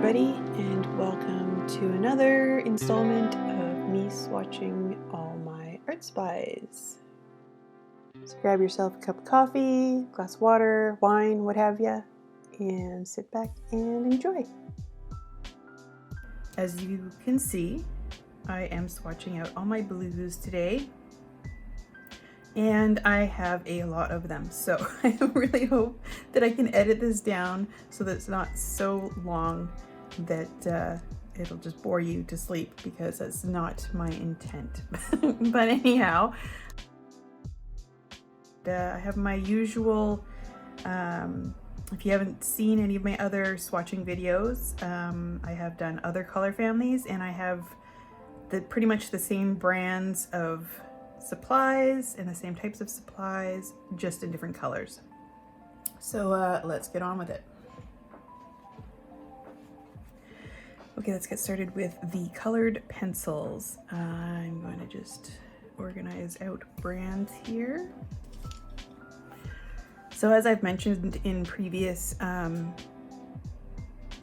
everybody, and welcome to another installment of me swatching all my art spies. So grab yourself a cup of coffee, glass of water, wine, what have ya, and sit back and enjoy. As you can see, I am swatching out all my blues today, and I have a lot of them, so I really hope that I can edit this down so that it's not so long that it'll just bore you to sleep, because that's not my intent. But anyhow, I have my usual, if you haven't seen any of my other swatching videos, I have done other color families, and I have pretty much the same brands of supplies and the same types of supplies, just in different colors. So let's get on with it. Okay, let's get started with the colored pencils. I'm going to just organize out brands here. So as I've mentioned in previous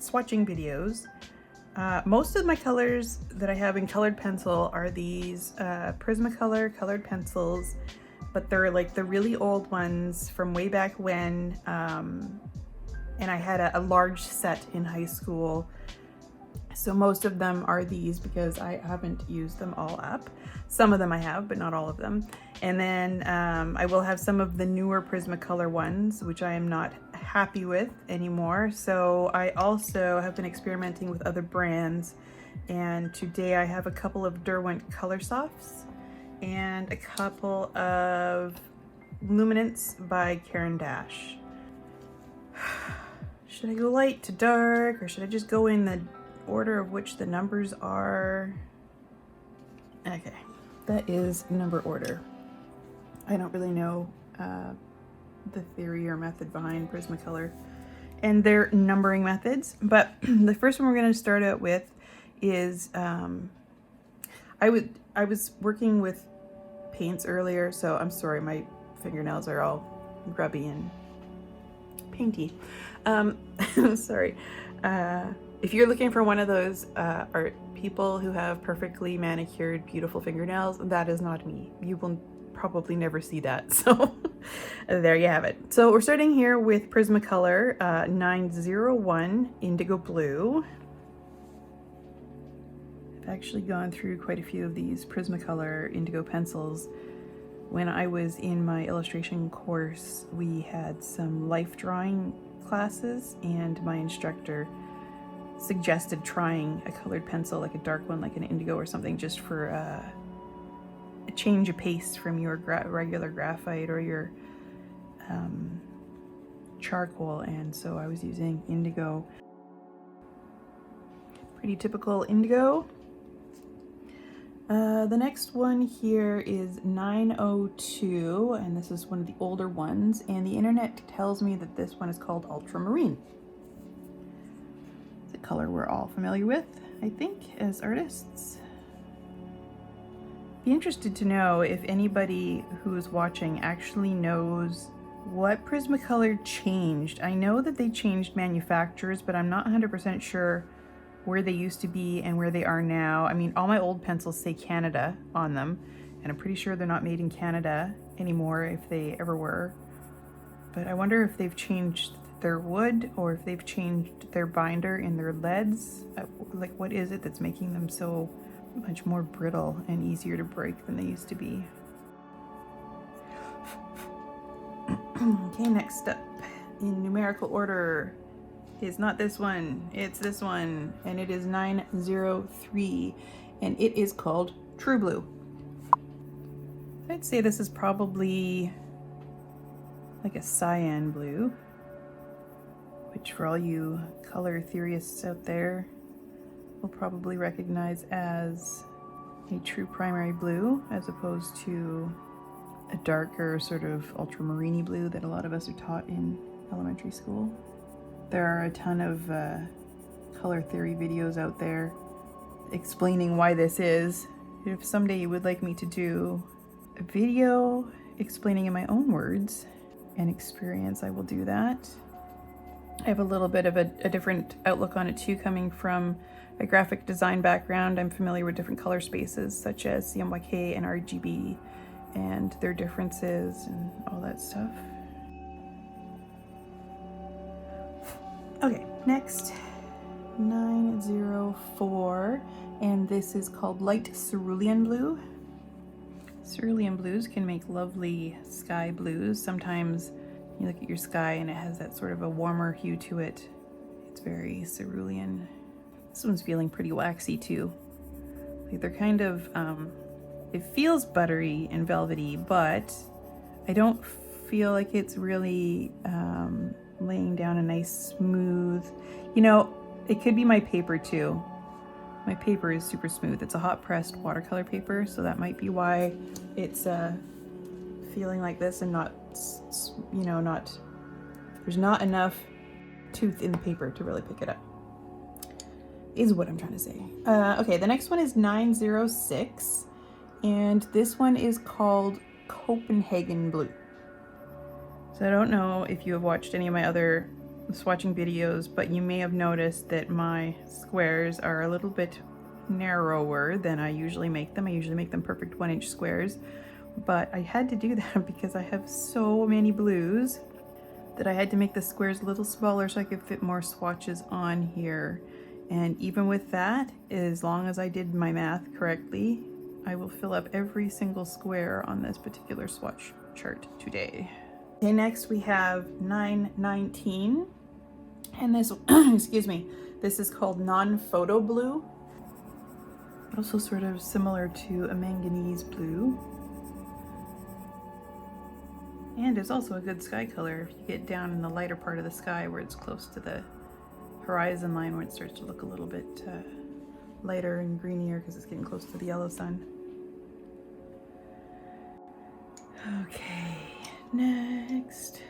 swatching videos, most of my colors that I have in colored pencil are these Prismacolor colored pencils, but they're like the really old ones from way back when, and I had a large set in high school. So most of them are these because I haven't used them all up. Some of them I have, but not all of them. And then I will have some of the newer Prismacolor ones, which I am not happy with anymore. So I also have been experimenting with other brands. And today I have a couple of Derwent Coloursofts and a couple of Luminance by Caran. Should I go light to dark, or should I just go in the order of which the numbers are? Okay, that is number order. I don't really know the theory or method behind Prismacolor and their numbering methods, but the first one we're going to start out with is I was working with paints earlier, so I'm sorry, my fingernails are all grubby and painty. Sorry. If you're looking for one of those art people who have perfectly manicured, beautiful fingernails, that is not me. You will probably never see that. So there you have it. So we're starting here with Prismacolor 901 Indigo Blue. I've actually gone through quite a few of these Prismacolor Indigo pencils. When I was in my illustration course, we had some life drawing classes, and my instructor suggested trying a colored pencil, like a dark one, like an indigo or something, just for a change of pace from your regular graphite or your charcoal. And so I was using indigo. Pretty typical indigo. The next one here is 902, and this is one of the older ones, and the internet tells me that this one is called Ultramarine. It's a color we're all familiar with, I think, as artists. Be interested to know if anybody who's watching actually knows what Prismacolor changed. I know that they changed manufacturers, but I'm not 100% sure where they used to be and where they are now. I mean, all my old pencils say Canada on them, and I'm pretty sure they're not made in Canada anymore, if they ever were. But I wonder if they've changed their wood, or if they've changed their binder in their leads. Like, what is it that's making them so much more brittle and easier to break than they used to be? Okay, next up in numerical order is not this one, it's this one, and it is 903, and it is called True Blue. I'd say this is probably like a cyan blue, which for all you color theorists out there will probably recognize as a true primary blue, as opposed to a darker sort of ultramarine blue that a lot of us are taught in elementary school. There are a ton of color theory videos out there explaining why this is. If someday you would like me to do a video explaining in my own words and experience, I will do that. I have a little bit of a different outlook on it too, coming from a graphic design background. I'm familiar with different color spaces such as CMYK and RGB and their differences and all that stuff. Okay, next, 904, and this is called Light Cerulean Blue. Cerulean blues can make lovely sky blues. Sometimes you look at your sky and it has that sort of a warmer hue to it. It's very cerulean. This one's feeling pretty waxy too. Like they're kind of, it feels buttery and velvety, but I don't feel like it's really laying down a nice smooth, you know, it could be my paper too. My paper is super smooth. It's a hot pressed watercolor paper, so that might be why it's feeling like this and not, you know, there's not enough tooth in the paper to really pick it up, is what I'm trying to say. Okay, the next one is 906, and this one is called Copenhagen Blue. So I don't know if you have watched any of my other swatching videos, but you may have noticed that my squares are a little bit narrower than I usually make them. I usually make them perfect 1-inch squares, but I had to do that because I have so many blues that I had to make the squares a little smaller so I could fit more swatches on here. And even with that, as long as I did my math correctly, I will fill up every single square on this particular swatch chart today. Okay, next we have 919, and this, excuse me, this is called Non-Photo Blue. Also sort of similar to a manganese blue. And it's also a good sky color if you get down in the lighter part of the sky where it's close to the horizon line, where it starts to look a little bit lighter and greenier because it's getting close to the yellow sun. Okay, next.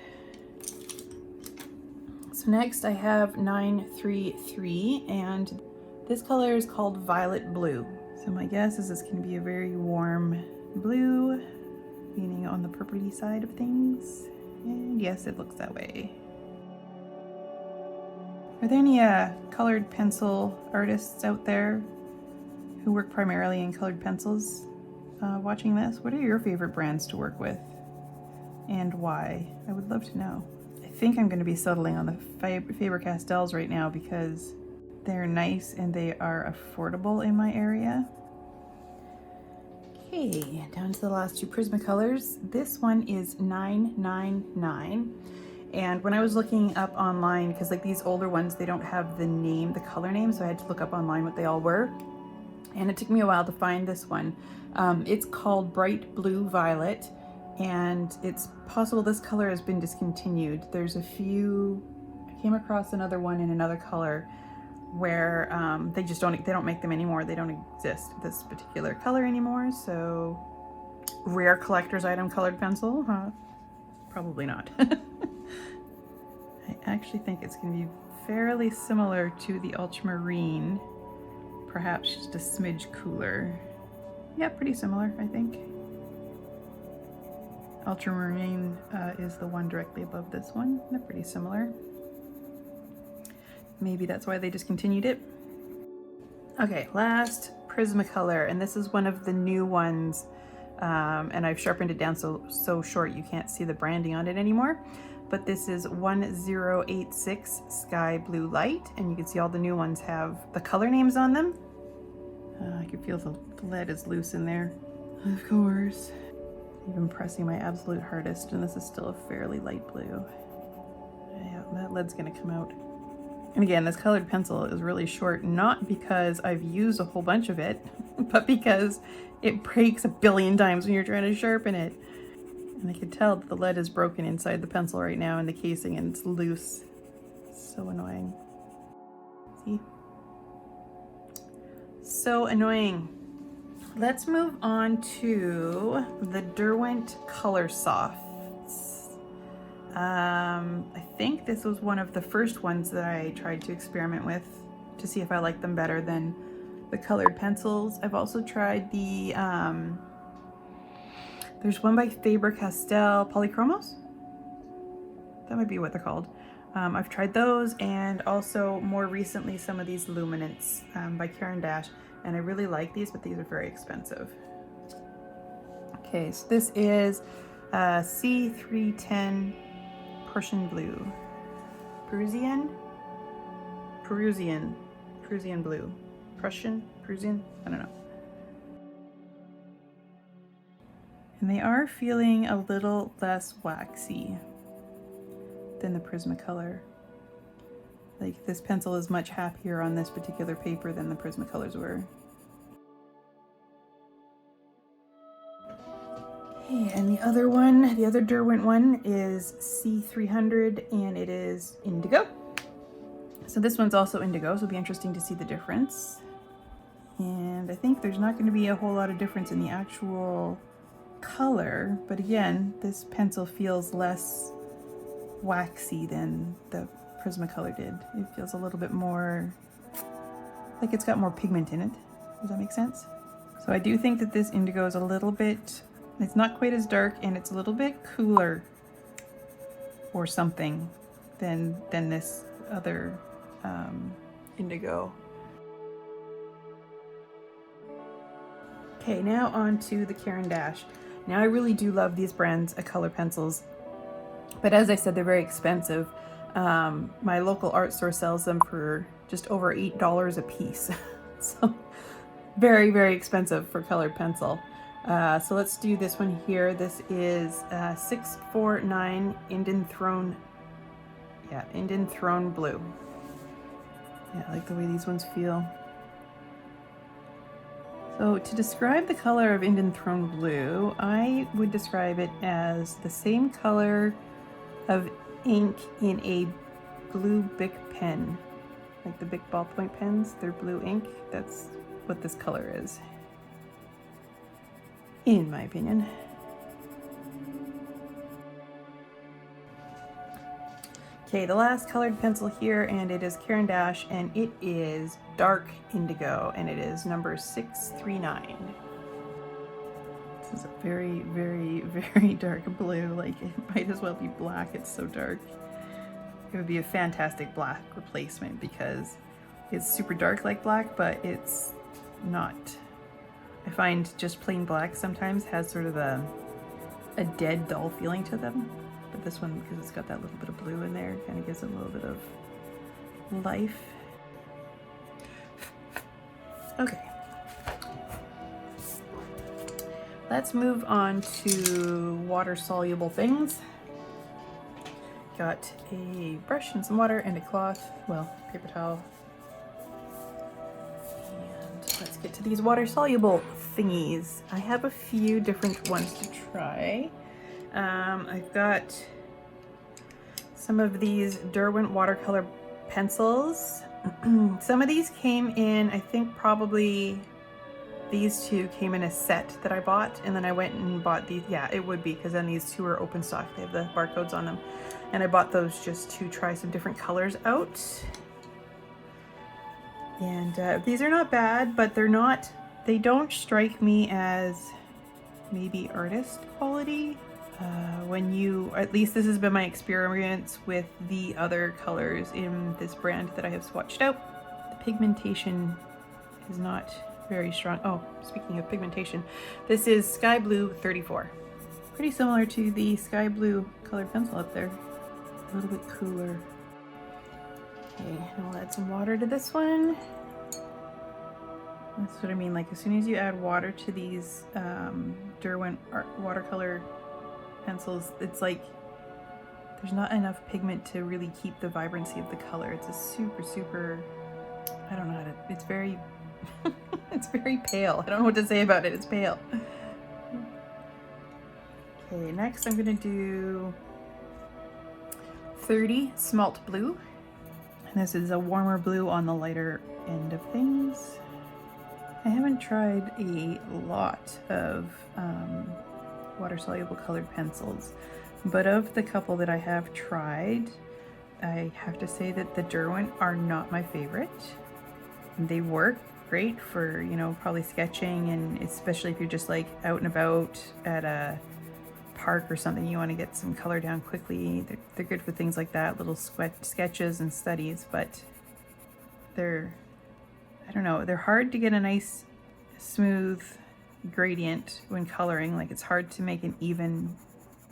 So next I have 933, and this color is called Violet Blue. So my guess is this can be a very warm blue, leaning on the purpley side of things. And yes, it looks that way. Are there any colored pencil artists out there who work primarily in colored pencils watching this? What are your favorite brands to work with and why? I would love to know. I think I'm going to be settling on the Faber Castels right now because they're nice and they are affordable in my area. Okay, down to the last two Prismacolors. This one is 999. And when I was looking up online, because like these older ones, they don't have the name, the color name, so I had to look up online what they all were. And it took me a while to find this one. It's called Bright Blue Violet, and it's possible this color has been discontinued. There's a few, I came across another one in another color where they don't make them anymore. They don't exist, this particular color anymore. So rare collector's item colored pencil, huh? Probably not. I actually think it's going to be fairly similar to the Ultramarine, perhaps just a smidge cooler. Yeah, pretty similar, I think. Ultramarine is the one directly above this one. They're pretty similar. Maybe that's why they discontinued it. Okay, last Prismacolor, and this is one of the new ones, and I've sharpened it down so short you can't see the branding on it anymore. But this is 1086 Sky Blue Light, and you can see all the new ones have the color names on them. I can feel the lead is loose in there. Of course. Even pressing my absolute hardest, and this is still a fairly light blue. Yeah, that lead's gonna come out. And again, this colored pencil is really short, not because I've used a whole bunch of it, but because it breaks a billion times when you're trying to sharpen it. And I can tell that the lead is broken inside the pencil right now in the casing, and it's loose. So annoying. See? So annoying. Let's move on to the Derwent Coloursoft. I think this was one of the first ones that I tried to experiment with to see if I liked them better than the colored pencils. I've also tried the, there's one by Faber Castel Polychromos. That might be what they're called. I've tried those, and also more recently some of these Luminance by Caran, and I really like these, but these are very expensive. Okay, so this is C310 Prussian Blue. Prussian Blue. Prussian, I don't know. And they are feeling a little less waxy than the Prismacolor. Like, this pencil is much happier on this particular paper than the Prismacolors were. Okay, and the other one, the other Derwent one is C300, and it is Indigo. So this one's also Indigo, so it'll be interesting to see the difference. And I think there's not going to be a whole lot of difference in the actual color, but again, this pencil feels less waxy than the Prismacolor did. It feels a little bit more like it's got more pigment in it. Does that make sense? So I do think that this Indigo is a little bit, it's not quite as dark, and it's a little bit cooler or something than this other Indigo. Okay, now on to the Caran. Now I really do love these brands of color pencils, but as I said, they're very expensive. My local art store sells them for just over $8 a piece. So very, very expensive for colored pencil. So let's do this one here. This is 649 Indanthrone. Yeah, Indanthrone Blue. Yeah, I like the way these ones feel. So to describe the color of Indanthrone Blue, I would describe it as the same color of ink in a blue Bic pen. Like the Bic ballpoint pens, they're blue ink. That's what this color is, in my opinion. Okay, the last colored pencil here, and it is Caran, and it is dark indigo, and it is number 639. This is a very, very, very dark blue. Like, it might as well be black, it's so dark. It would be a fantastic black replacement because it's super dark like black, but it's not. I find just plain black sometimes has sort of a dead, dull feeling to them. But this one, because it's got that little bit of blue in there, kind of gives it a little bit of life. Okay. Let's move on to water-soluble things. Got a brush and some water and a cloth, well, paper towel. And let's get to these water-soluble thingies. I have a few different ones to try. I've got some of these Derwent watercolor pencils. Some of these came in, I think probably these two came in a set that I bought, and then I went and bought these. Yeah, it would be, because then these two are open stock. They have the barcodes on them. And I bought those just to try some different colors out. And these are not bad, but they don't strike me as maybe artist quality. At least this has been my experience with the other colors in this brand that I have swatched out. The pigmentation is not very strong. Oh, speaking of pigmentation, this is Sky Blue 34. Pretty similar to the Sky Blue colored pencil up there. A little bit cooler. Okay, and I'll add some water to this one. That's what I mean, like as soon as you add water to these Derwent watercolor pencils, it's like there's not enough pigment to really keep the vibrancy of the color. It's a super, I don't know how to, it's very, it's very pale. I don't know what to say about it, it's pale. Okay, next I'm gonna do 30 Smalt Blue. And this is a warmer blue on the lighter end of things. I haven't tried a lot of water-soluble colored pencils, but of the couple that I have tried, I have to say that the Derwent are not my favorite. They work great for, you know, probably sketching, and especially if you're just like out and about at a park or something, you want to get some color down quickly. They're good for things like that, little sketches and studies, but I don't know, they're hard to get a nice smooth gradient when coloring. Like, it's hard to make an even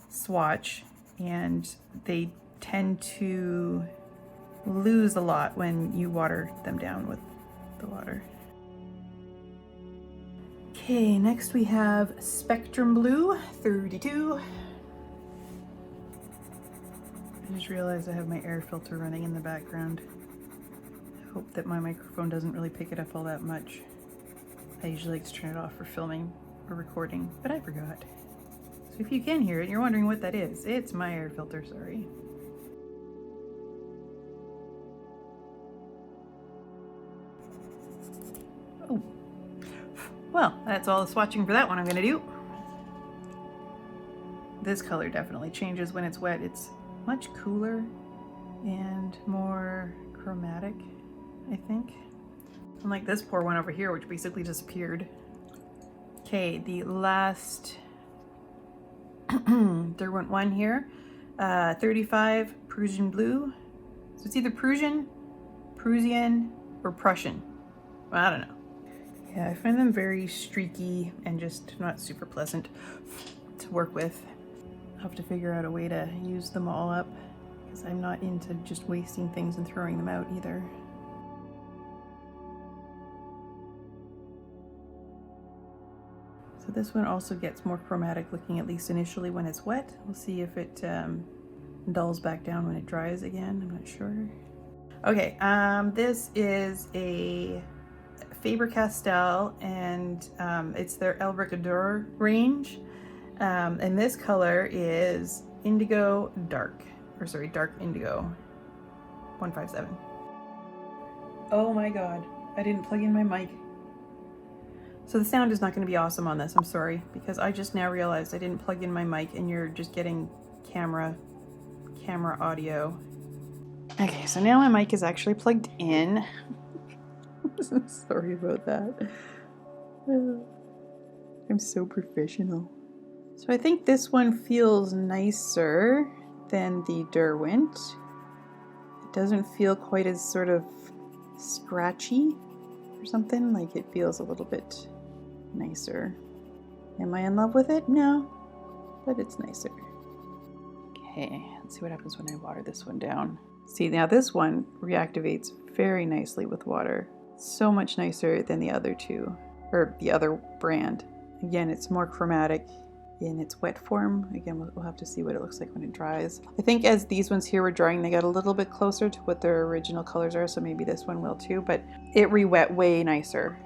swatch, and they tend to lose a lot when you water them down with the water. Okay, next we have Spectrum Blue 32. I just realized I have my air filter running in the background. I hope that my microphone doesn't really pick it up all that much. I usually like to turn it off for filming or recording, but I forgot. So if you can hear it and you're wondering what that is, it's my air filter, sorry. Oh, well, that's all the swatching for that one I'm gonna do. This color definitely changes when it's wet. It's much cooler and more chromatic, I think. Unlike this poor one over here, which basically disappeared. Okay, the last Derwent one here, 35 Prussian Blue. So it's either Prussian, or Prussian. Well, I don't know. Yeah, I find them very streaky and just not super pleasant to work with. I'll have to figure out a way to use them all up, because I'm not into just wasting things and throwing them out either. So this one also gets more chromatic looking, at least initially when it's wet. We'll see if it dulls back down when it dries again. I'm not sure. Okay, this is a Faber Castel, and it's their Ultramarine range. And this color is Indigo Dark, or sorry, Dark Indigo 157. Oh my God, I didn't plug in my mic. So the sound is not going to be awesome on this, I'm sorry, because I just now realized I didn't plug in my mic and you're just getting camera audio. Okay, so now my mic is actually plugged in. Sorry about that. I'm so professional. So I think this one feels nicer than the Derwent. It doesn't feel quite as sort of scratchy or something. Like, it feels a little bit nicer. Am I in love with it? No, but it's nicer. Okay, let's see what happens when I water this one down. See, now this one reactivates very nicely with water. So much nicer than the other two, or the other brand. Again, it's more chromatic in its wet form. Again, we'll have to see what it looks like when it dries. I think as these ones here were drying, they got a little bit closer to what their original colors are, so maybe this one will too, but it re-wet way nicer.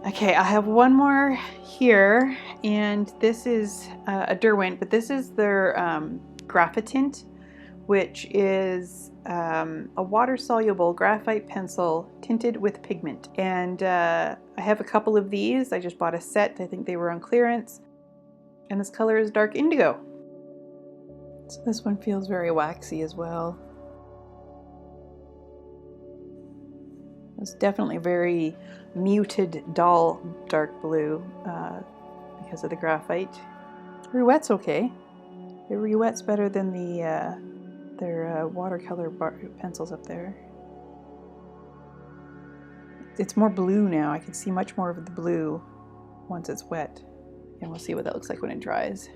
Okay, I have one more here, and this is a Derwent, but this is their Graphatint, which is a water-soluble graphite pencil tinted with pigment. And I have a couple of these. I just bought a set. I think they were on clearance. And this color is Dark Indigo. So this one feels very waxy as well. It's definitely very muted, dull dark blue because of the graphite. Re-wet's okay. It re-wets better than their watercolor pencils up there. It's more blue now. I can see much more of the blue once it's wet. And we'll see what that looks like when it dries.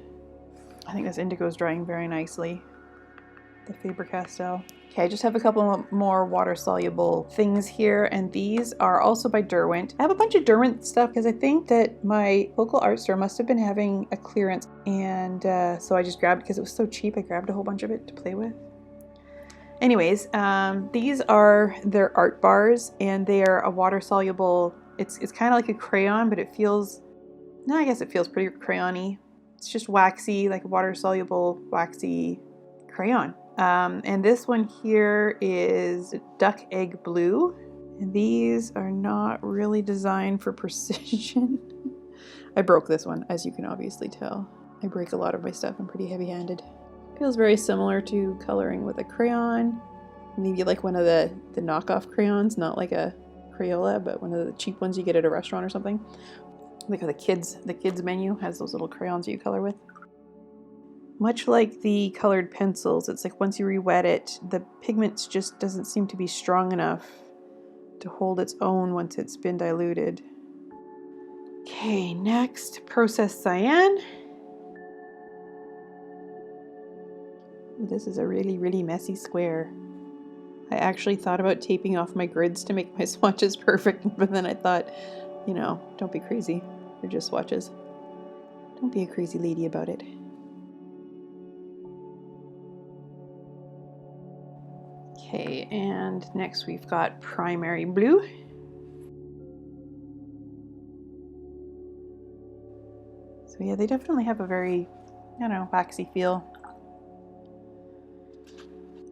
I think this indigo is drying very nicely. The Faber Castel. Okay, I just have a couple more water-soluble things here, and these are also by Derwent. I have a bunch of Derwent stuff because I think that my local art store must have been having a clearance, and so I just grabbed, because it was so cheap, I grabbed a whole bunch of it to play with. Anyways, these are their Artbars, and they are a water-soluble, it's kind of like a crayon, but it feels, no, I guess it feels pretty crayon-y. It's just waxy, like a water-soluble, waxy crayon. And this one here is Duck Egg Blue. And these are not really designed for precision. I broke this one, as you can obviously tell. I break a lot of my stuff. I'm pretty heavy-handed. Feels very similar to coloring with a crayon. Maybe like one of the knockoff crayons, not like a Crayola, but one of the cheap ones you get at a restaurant or something. Look at the kids menu has those little crayons that you color with. Much like the colored pencils, it's like once you re-wet it, the pigments just doesn't seem to be strong enough to hold its own once it's been diluted. Okay, next, processed cyan. This is a really, really messy square. I actually thought about taping off my grids to make my swatches perfect, but then I thought, you know, don't be crazy. They're just swatches. Don't be a crazy lady about it. Okay, and next we've got primary blue. So yeah, they definitely have a very, I don't know, waxy feel.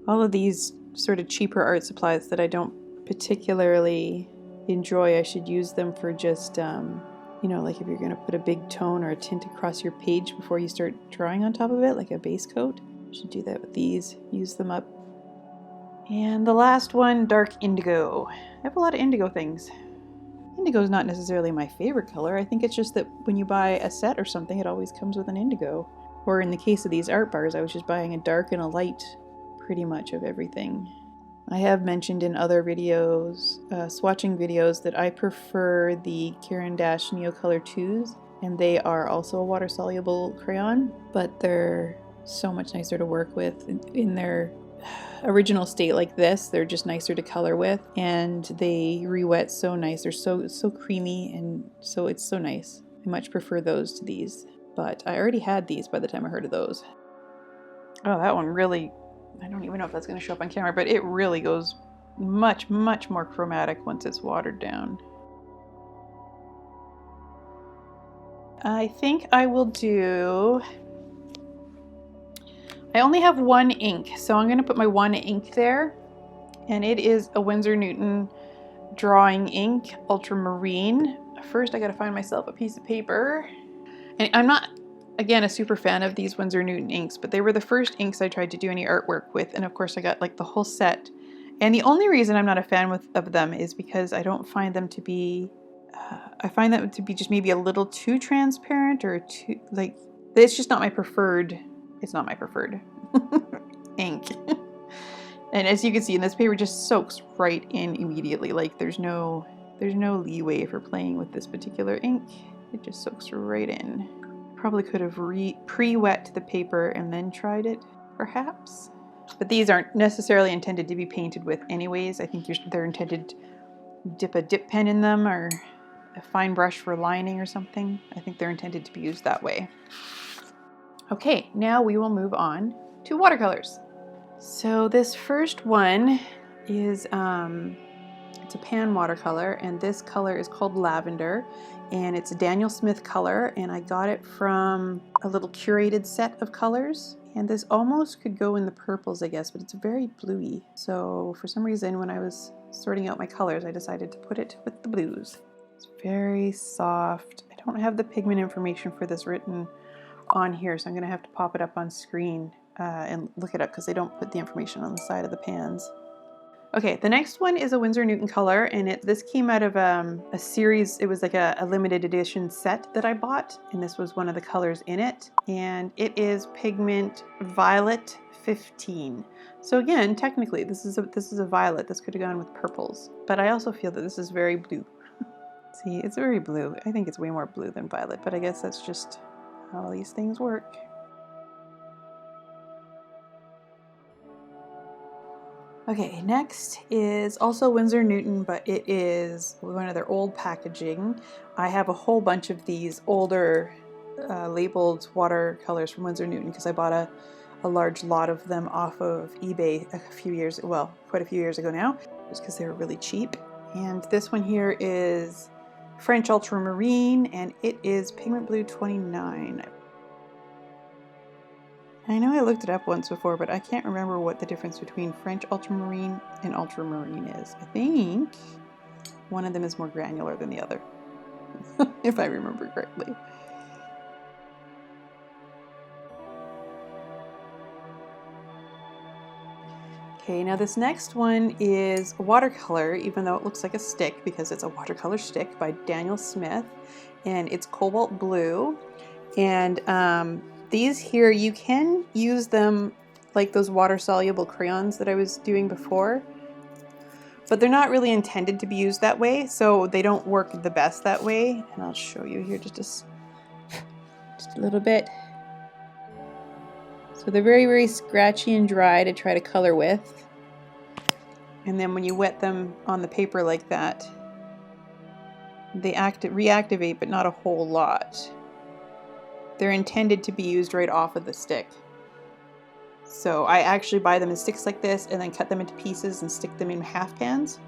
All of these sort of cheaper art supplies that I don't particularly enjoy, I should use them for just, you know, like if you're going to put a big tone or a tint across your page before you start drawing on top of it, like a base coat. I should do that with these, use them up. And the last one, dark indigo. I have a lot of indigo things. Indigo is not necessarily my favorite color. I think it's just that when you buy a set or something, it always comes with an indigo. Or in the case of these art bars, I was just buying a dark and a light pretty much of everything. I have mentioned in other videos, swatching videos, that I prefer the Caran Neocolor 2s, and they are also a water-soluble crayon, but they're so much nicer to work with in their original state like this. They're just nicer to color with, and they re-wet so nice. They're so creamy, and so it's so nice. I much prefer those to these, but I already had these by the time I heard of those. Oh, that one really, I don't even know if that's going to show up on camera, but it really goes much, much more chromatic once it's watered down. I think I will do, I only have one ink, so I'm going to put my one ink there, and it is a Winsor Newton drawing ink, Ultramarine. First, I got to find myself a piece of paper. And I'm not, again, a super fan of these Winsor Newton inks, but they were the first inks I tried to do any artwork with, and of course I got like the whole set. And the only reason I'm not a fan of them is because I don't find them to be, I find them to be just maybe a little too transparent, or too, like, it's just not my preferred, it's not my preferred ink. And as you can see in this paper, just soaks right in immediately. Like there's no leeway for playing with this particular ink. It just soaks right in. Probably could have pre-wet the paper and then tried it, perhaps. But these aren't necessarily intended to be painted with anyways. I think they're intended to dip a dip pen in them, or a fine brush for lining or something. I think they're intended to be used that way. Okay, now we will move on to watercolors. So this first one is, it's a pan watercolor, and this color is called Lavender, and it's a Daniel Smith color, and I got it from a little curated set of colors. And this almost could go in the purples, I guess, but it's very bluey. So for some reason, when I was sorting out my colors, I decided to put it with the blues. It's very soft. I don't have the pigment information for this written on here, so I'm gonna have to pop it up on screen and look it up, because they don't put the information on the side of the pans. Okay, the next one is a Winsor Newton color, and this came out of a series. It was like a limited edition set that I bought, and this was one of the colors in it, and it is pigment Violet 15. So again, technically this is a violet. This could have gone with purples, but I also feel that this is very blue. See, it's very blue. I think it's way more blue than violet, but I guess that's just how these things work. Okay, next is also Winsor Newton, but it is one of their old packaging. I have a whole bunch of these older labeled watercolors from Winsor Newton, because I bought a large lot of them off of eBay a few years, well, quite a few years ago now, just because they were really cheap. And this one here is French Ultramarine, and it is Pigment Blue 29. I know I looked it up once before, but I can't remember what the difference between French Ultramarine and Ultramarine is. I think one of them is more granular than the other, if I remember correctly. Okay, now this next one is a watercolor, even though it looks like a stick because it's a watercolor stick by Daniel Smith, and it's cobalt blue. And these here, you can use them like those water-soluble crayons that I was doing before, but they're not really intended to be used that way, so they don't work the best that way. And I'll show you here just a little bit. So they're very, very scratchy and dry to try to color with. And then when you wet them on the paper like that, they reactivate, but not a whole lot. They're intended to be used right off of the stick. So I actually buy them in sticks like this and then cut them into pieces and stick them in half pans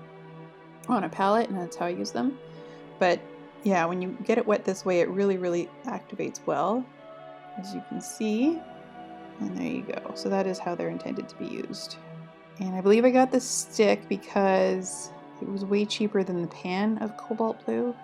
on a palette, and that's how I use them. But yeah, when you get it wet this way, it really, really activates well, as you can see. And there you go. So that is how they're intended to be used. And I believe I got this stick because it was way cheaper than the pan of cobalt blue,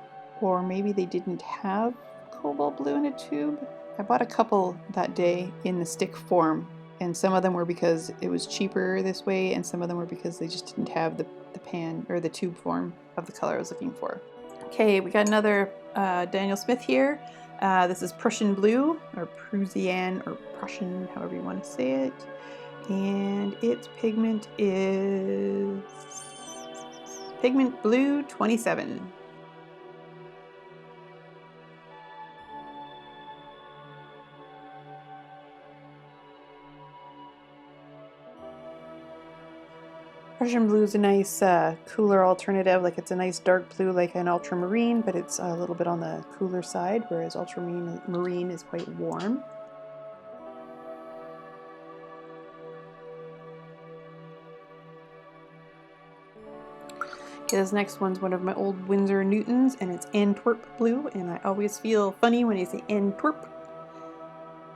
or maybe they didn't have cobalt blue in a tube. I bought a couple that day in the stick form, and some of them were because it was cheaper this way, and some of them were because they just didn't have the pan or the tube form of the color I was looking for. Okay, we got another Daniel Smith here. This is Prussian Blue, or Prussian, or Prussian, however you want to say it. And its pigment is Pigment Blue 27. Prussian Blue is a nice cooler alternative. Like, it's a nice dark blue like an Ultramarine, but it's a little bit on the cooler side, whereas Ultramarine is quite warm. Okay, this next one's one of my old Winsor Newtons, and it's Antwerp Blue, and I always feel funny when I say Antwerp.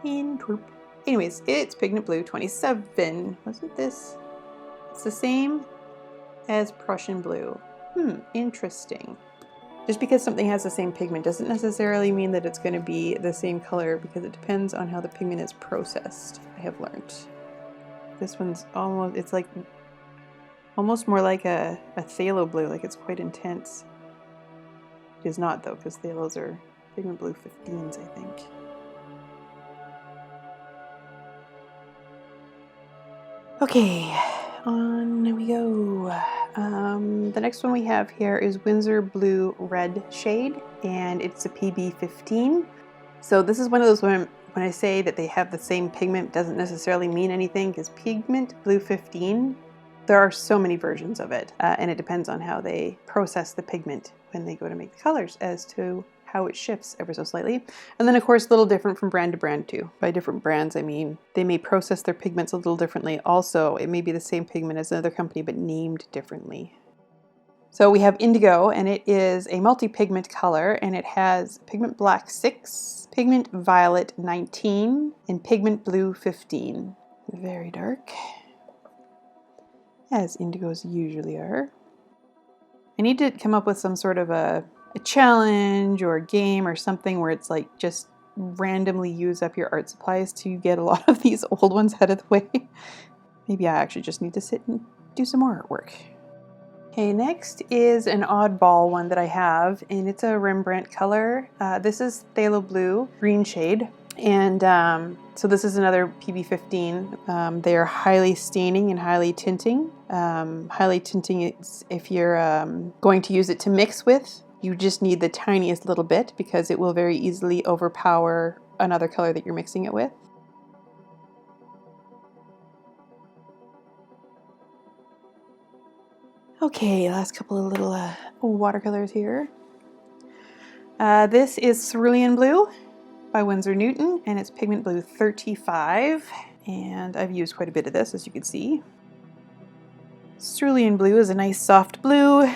Antwerp. Anyways, it's Pigment Blue 27. Wasn't this? It's the same as Prussian Blue. Interesting. Just because something has the same pigment doesn't necessarily mean that it's going to be the same color, because it depends on how the pigment is processed, I have learned. This one's almost, it's like almost more like a phthalo blue, like it's quite intense. It is not though, because phthalos are Pigment Blue 15s, I think. Okay, on we go. The next one we have here is Winsor Blue Red shade, and it's a PB15. So this is one of those when I say that they have the same pigment doesn't necessarily mean anything, because Pigment Blue 15, there are so many versions of it, and it depends on how they process the pigment when they go to make the colors as to how it shifts ever so slightly. And then of course a little different from brand to brand too. By different brands I mean they may process their pigments a little differently. Also, it may be the same pigment as another company but named differently. So we have Indigo, and it is a multi-pigment color, and it has Pigment Black 6, Pigment Violet 19, and Pigment Blue 15. Very dark, as indigos usually are. I need to come up with some sort of a challenge or a game or something where it's like just randomly use up your art supplies to get a lot of these old ones out of the way. Maybe I actually just need to sit and do some more artwork. Okay, next is an oddball one that I have, and it's a Rembrandt color. This is Phthalo Blue green shade, and so this is another PB15. They are highly staining and highly tinting. Highly tinting is if you're going to use it to mix with. You just need the tiniest little bit, because it will very easily overpower another color that you're mixing it with. Okay, last couple of little watercolors here. This is Cerulean Blue by Winsor Newton, and it's Pigment Blue 35. And I've used quite a bit of this, as you can see. Cerulean Blue is a nice soft blue,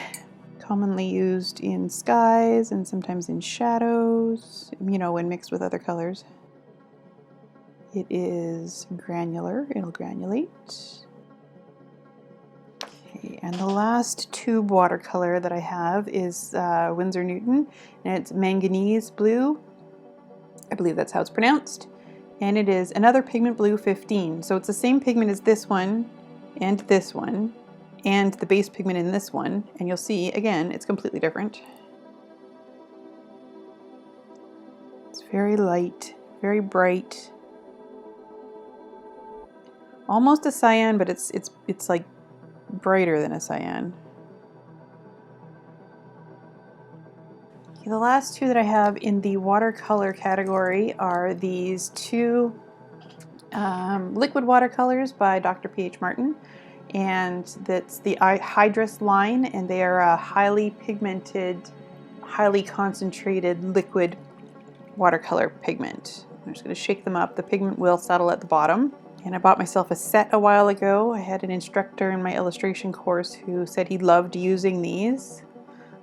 commonly used in skies and sometimes in shadows, you know, when mixed with other colors. It is granular, it'll granulate. Okay, and the last tube watercolor that I have is Winsor Newton, and it's Manganese Blue. I believe that's how it's pronounced. And it is another Pigment Blue 15. So it's the same pigment as this one, and this one and the base pigment in this one, and you'll see again it's completely different. It's very light, very bright, almost a cyan, but it's like brighter than a cyan. Okay, the last two that I have in the watercolor category are these two liquid watercolors by Dr. P.H. Martin, and that's the Hydrus line, and they are a highly pigmented, highly concentrated liquid watercolor pigment. I'm just going to shake them up. The pigment will settle at the bottom. And I bought myself a set a while ago. I had an instructor in my illustration course who said he loved using these.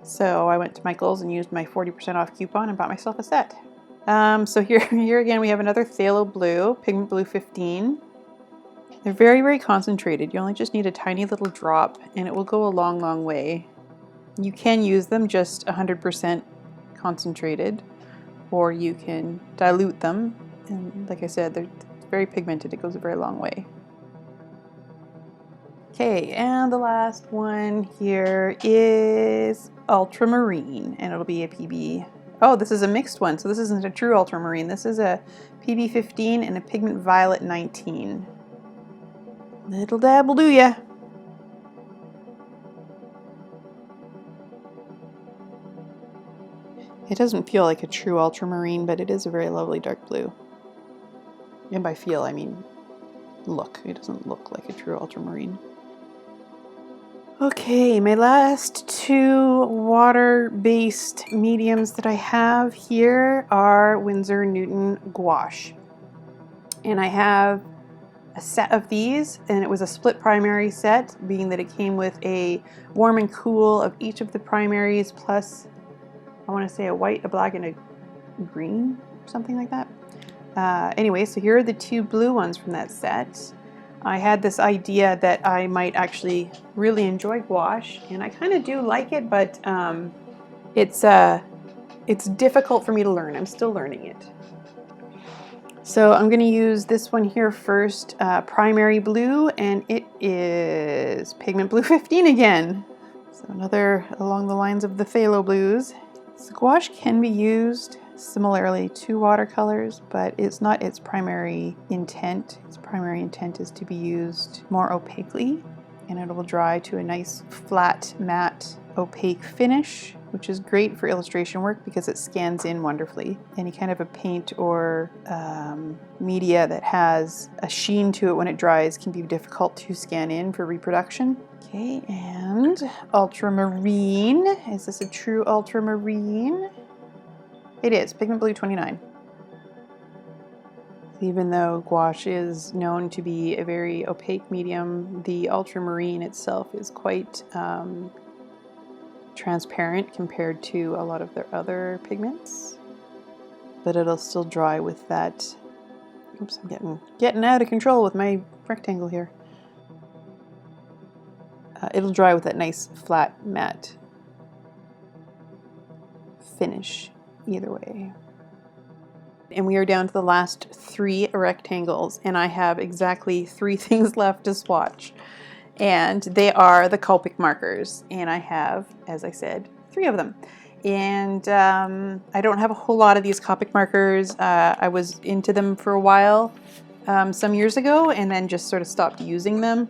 So I went to Michael's and used my 40% off coupon and bought myself a set. So here again we have another phthalo blue, pigment blue 15. They're very, very concentrated. You only just need a tiny little drop and it will go a long, long way. You can use them just 100% concentrated, or you can dilute them. And like I said, they're very pigmented. It goes a very long way. Okay, and the last one here is Ultramarine, and it'll be a PB. Oh, this is a mixed one, so this isn't a true Ultramarine. This is a PB 15 and a pigment violet 19. Little dab will do ya. It doesn't feel like a true ultramarine, but it is a very lovely dark blue. And by feel, I mean look. It doesn't look like a true ultramarine. Okay, my last two water-based mediums that I have here are Winsor Newton Gouache. And I have a set of these, and it was a split primary set, being that it came with a warm and cool of each of the primaries, plus I want to say a white, a black, and a green, something like that. Anyway, so here are the two blue ones from that set. I had this idea that I might actually really enjoy gouache, and I kind of do like it, but it's difficult for me to learn. I'm still learning it. So I'm going to use this one here first, primary blue, and it is pigment blue 15 again. So another along the lines of the phthalo blues. So gouache can be used similarly to watercolors, but it's not its primary intent. Its primary intent is to be used more opaquely, and it will dry to a nice flat matte opaque finish, which is great for illustration work because it scans in wonderfully. Any kind of a paint or media that has a sheen to it when it dries can be difficult to scan in for reproduction. Okay, and ultramarine. Is this a true ultramarine? It is, pigment blue 29. Even though gouache is known to be a very opaque medium, the ultramarine itself is quite transparent compared to a lot of their other pigments. But it'll still dry with that. Oops, I'm getting out of control with my rectangle here. It'll dry with that nice flat matte finish either way. And we are down to the last three rectangles, and I have exactly three things left to swatch. And they are the Copic markers, and I have, as I said, three of them. And I don't have a whole lot of these Copic markers. I was into them for a while some years ago, and then just sort of stopped using them.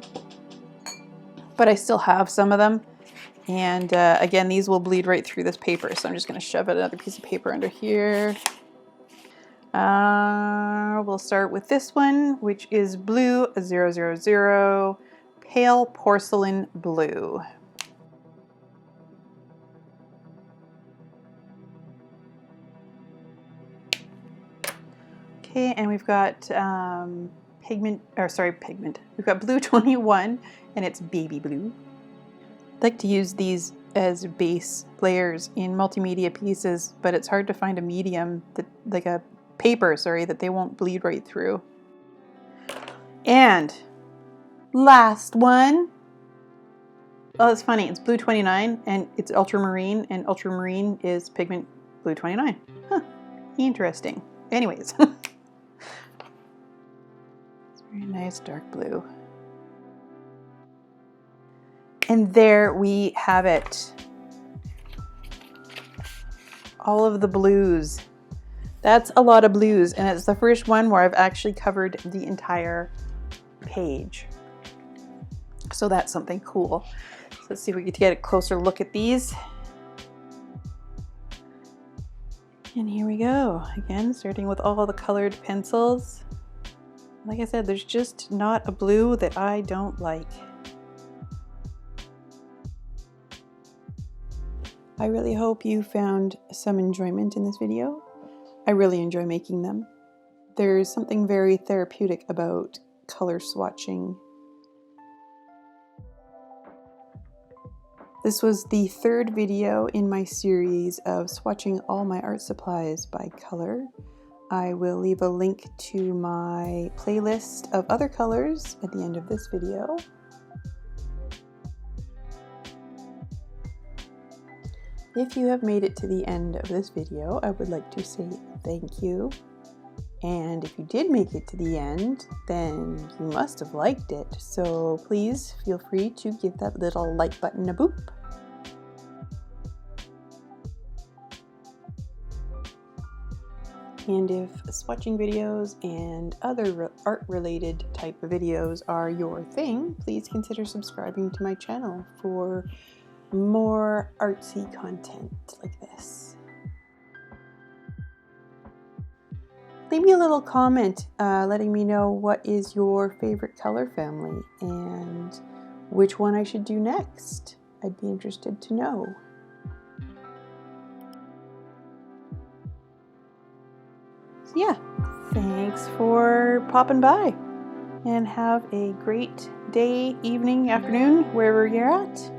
But I still have some of them. And again, these will bleed right through this paper, so I'm just going to shove another piece of paper under here. We'll start with this one, which is blue 000, pale porcelain blue. Okay, and we've got We've got blue 21, and it's baby blue. I'd like to use these as base layers in multimedia pieces, but it's hard to find a medium that, like a paper, sorry, that they won't bleed right through. And last one. Oh, it's funny. It's blue 29, and it's ultramarine, and ultramarine is pigment blue 29. Huh. Interesting. Anyways. It's very nice dark blue. And there we have it. All of the blues. That's a lot of blues, and it's the first one where I've actually covered the entire page. So that's something cool. So let's see if we can get a closer look at these. And here we go. Again, starting with all the colored pencils. Like I said, there's just not a blue that I don't like. I really hope you found some enjoyment in this video. I really enjoy making them. There's something very therapeutic about color swatching. This was the third video in my series of swatching all my art supplies by color. I will leave a link to my playlist of other colors at the end of this video. If you have made it to the end of this video, I would like to say thank you. And if you did make it to the end, then you must have liked it. So please feel free to give that little like button a boop. And if swatching videos and other art-related type of videos are your thing, please consider subscribing to my channel for more artsy content like this. Leave me a little comment letting me know what is your favorite color family and which one I should do next. I'd be interested to know. So yeah, thanks for popping by and have a great day, evening, afternoon, wherever you're at.